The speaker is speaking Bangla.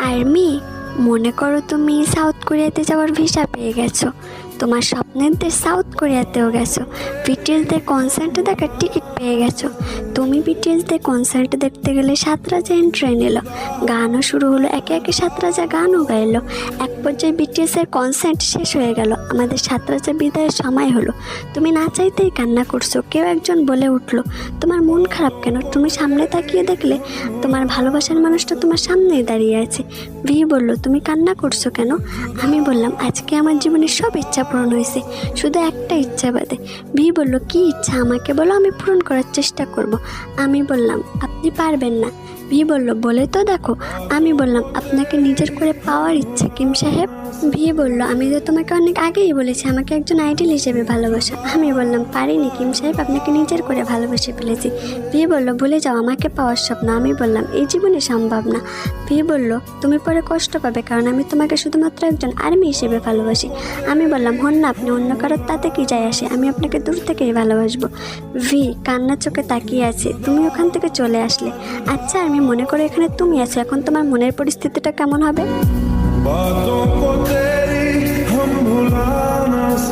আর্মি, মনে করো তুমি সাউথ কোরিয়াতে যাওয়ার ভিসা পেয়ে গেছো, তোমার স্বপ্নের দেশ সাউথ কোরিয়াতেও গেছো, বিটিএসদের কনসার্ট দেখার টিকিট পেয়ে গেছো। তুমি বিটিএসদের কনসার্ট দেখতে গেলে 7 রাজা ট্রেন এলো, গানও শুরু হলো, একে একে 7 রাজা গানও গাইলো। এক পর্যায়ে বিটিএসের কনসার্ট শেষ হয়ে গেল, আমাদের 7 রাজা বিদায়ের সময় হলো। তুমি না চাইতেই কান্না করছো। কেউ একজন বলে উঠলো, তোমার মন খারাপ কেন? তুমি সামনে তাকিয়ে দেখলে তোমার ভালোবাসার মানুষটা তোমার সামনেই দাঁড়িয়ে আছে। ভি বলল, তুমি কান্না করছো কেন? আমি বললাম, আজকে আমার জীবনের সব ইচ্ছা পূরণ হয়েছে, শুধু একটা ইচ্ছা বাদে। ভি বলল, কি ইচ্ছা আমাকে বলো, আমি পূরণ করার চেষ্টা করব। আমি বললাম, আপনি পারবেন না। ভি বলল, বলে তো দেখো। আমি বললাম, আপনাকে নিজের করে পাওয়ার ইচ্ছা কিম সাহেব। ভি বলল, আমি তো তোমাকে অনেক আগেই বলেছি আমাকে একজন আইডল হিসেবে ভালোবাসা। আমি বললাম, পারিনি কিম সাহেব, আপনাকে নিজের করে ভালোবেসে ফেলেছি। ভি বলল, ভুলে যাও আমাকে পাওয়ার স্বপ্ন। আমি বললাম, এই জীবনে সম্ভব না। ভি বলল, তুমি পরে কষ্ট পাবে, কারণ আমি তোমাকে শুধুমাত্র একজন আর্মি হিসেবে ভালোবাসি। আমি বললাম, হন না আপনি অন্য কারোর, তাতে কি যায় আসে, আমি আপনাকে দূর থেকেই ভালোবাসবো। ভি কান্নার চোখে তাকিয়ে আছে। তুমি ওখান থেকে চলে আসলে। আচ্ছা আমি মনে করো এখানে তুমি আছো, এখন তোমার মনের পরিস্থিতিটা কেমন হবে?